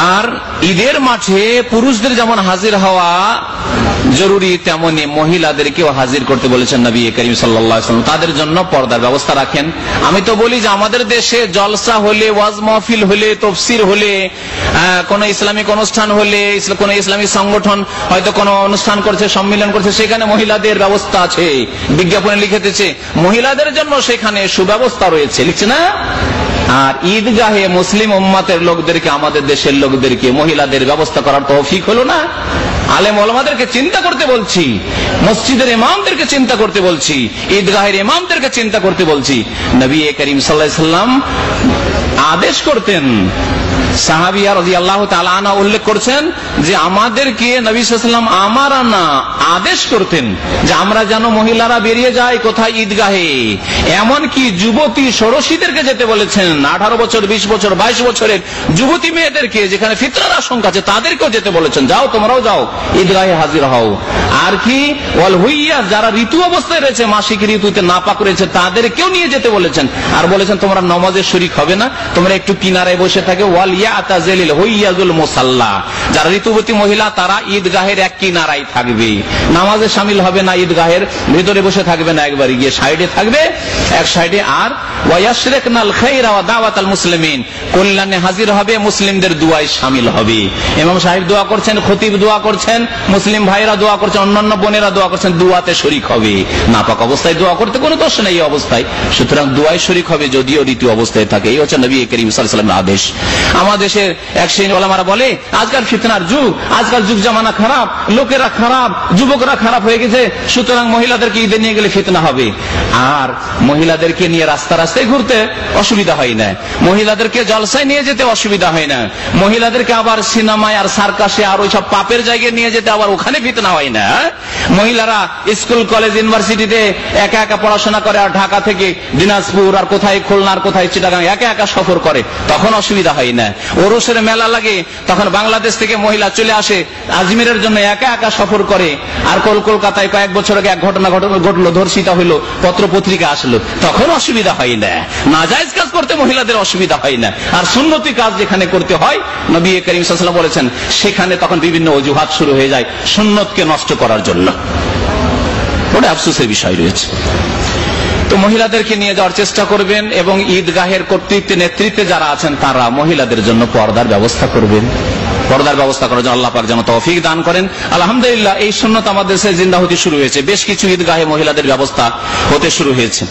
আর ঈদের মাঠে পুরুষদের যেমন হাজির হওয়া জরুরি, তেমনি মহিলাদেরকেও হাজির করতে বলেছেন নবী করিম সাল্লাল্লাহু আলাইহি ওয়াসাল্লাম। তাদের জন্য পর্দার ব্যবস্থা রাখেন। আমি তো বলি যে আমাদের দেশে জলসা হলে, ওয়াজ মাহফিল হলে, তাফসীর হলে, কোন ইসলামিক অনুষ্ঠান হলে, কোন ইসলামিক সংগঠন হয়তো কোন অনুষ্ঠান করছে, সম্মেলন করছে, সেখানে মহিলাদের ব্যবস্থা আছে, বিজ্ঞাপনে লিখেছে মহিলাদের জন্য সেখানে সুব্যবস্থা রয়েছে, লিখছে না? আর ঈদগাহে মুসলিম উম্মতের লোকদেরকে, আমাদের দেশের লোকদেরকে মহিলাদের ব্যবস্থা করার তৌফিক হলো না? আলেম ওলামাদেরকে চিন্তা করতে বলছি, মসজিদের ইমামদেরকে চিন্তা করতে বলছি, ঈদগাহের ইমামদেরকে চিন্তা করতে বলছি। নবী করিম সাল্লাল্লাহু আলাইহি ওয়াসাল্লাম আদেশ করতেন। সাহাবিয়া রাদিয়াল্লাহু তাআলা আনহা উল্লেখ করছেন যে আমাদেরকে নবী সাল্লাল্লাহু আলাইহি ওয়াসাল্লাম আমারা না, আদেশ করতেন যে আমরা যেন মহিলারা বেরিয়ে যায় কোথায়, ঈদগাহে। এমনকি যুবতী ষোড়শীদেরকে যেতে বলেছেন, 18 বছর, 20 বছর, 22 বছরের যুবতী মেয়েদেরকে, যেখানে ফিতনার আশঙ্কা আছে, তাদেরকেও যেতে বলেছেন, যাও তোমরাও যাও, ঈদগাহে হাজির হও। আর কি ওয়াল হুইয়া, যারা ঋতু অবস্থায় রয়েছে, মাসিক ঋতুতে নাপাক রয়েছে, তাদেরকেও নিয়ে যেতে বলেছেন। আর বলেছেন তোমরা নামাজের শরীক হবে না, তোমরা একটু কিনারায় বসে থাকে। ওয়াল ইয়াতাজিল হুইয়াজুল মুসাল্লা, যারা ঋতুবতী মহিলা তারা ঈদগাহের এক কিনারায় থাকবে, নামাজে শামিল হবে না, ঈদগাহের ভিতরে বসে থাকবে না, একবার গিয়ে সাইডে থাকবে, এক সাইডে। আর ওয়ায়াশরিকনাল খায়রা ওয়া দাওয়াতাল মুসলিমিন, কল্যাণে হাজির হবে, মুসলিমদের দুআয় শামিল হবে। ইমাম সাহেব দোয়া করছেন, খতিব দোয়া করছেন, মুসলিম ভাইরা দোয়া করছেন, অন্যান্য বোনেরা দোয়া করছেন, দুআতে শরীক হবে। নাপাক অবস্থায় দোয়া করতে কোনো দোষ নেই এই অবস্থায়, সুতরাং দুআয় শরীক হবে যদিও ঋতু অবস্থায় থাকে। এই হচ্ছে নবী করিম সাল্লাল্লাহু আলাইহি ওয়াসাল্লামের আদেশ। আমাদের দেশের এক শ্রেণী ওলামারা বলে আজকাল ফিতনার যুগ, আজকাল যুগ জামানা খারাপ, লোকেরা খারাপ, যুবকরা খারাপ হয়ে গেছে, সুতরাং মহিলাদেরকে ঈদে নিয়ে গেলে ফিতনা হবে। আর মহিলাদেরকে নিয়ে রাস্তা রাস্তায় ঘুরতে অসুবিধা হয় না, মহিলাদেরকে জলসায় নিয়ে যেতে অসুবিধা হয় না, মহিলাদেরকে আবার সিনেমায় আর সার্কাসে আর ওইসব পাপের জায়গায় নিয়ে যেতে আবার ওখানে ফিতনা হয় না। মহিলারা স্কুল, কলেজ, ইউনিভার্সিটিতে একা একা পড়াশোনা করে, আর ঢাকা থেকে দিনাজপুর আর কোথায় খুলনা আর কোথায় চিটাগাং একা একা সফর করে, তখন অসুবিধা হয় না। ওরসের মেলা লাগে, তখন বাংলাদেশ থেকে মহিলা চলে আসে আজমিরের জন্য, একা একা সফর করে। আর কলকাতায় কয়েক বছর আগে এক ঘটনা ঘটলো, ধর্ষিতা হইলো, পত্র পত্রিকা আসলো, তখন অসুবিধা হয় না। নাজায়েজ কাজ করতে মহিলাদের অসুবিধা হয় না। আর সুন্নতি কাজ যেখানে করতে হয়, নবী করিম সাল্লাল্লাহু আলাইহি ওয়াসাল্লাম বলেছেন, সেখানে তখন বিভিন্ন অজুহাত শুরু হয়ে যায় সুন্নতকে নষ্ট করার জন্য। বড় আফসোসের বিষয় রয়েছে। তো মহিলাদেরকে নিয়ে যাওয়ার চেষ্টা করবেন, এবং ঈদগাহের কর্তৃত্বে, নেতৃত্বে যারা আছেন তারা মহিলাদের জন্য পর্দার ব্যবস্থা করবেন। পর্দার ব্যবস্থা করার জন্য আল্লাহ পাক যেন তৌফিক দান করেন। আলহামদুলিল্লাহ এই সুন্নাত আমাদের দেশে জিন্দা হতে শুরু হয়েছে, বেশ কিছু ঈদগাহে মহিলাদের ব্যবস্থা হতে শুরু হয়েছে।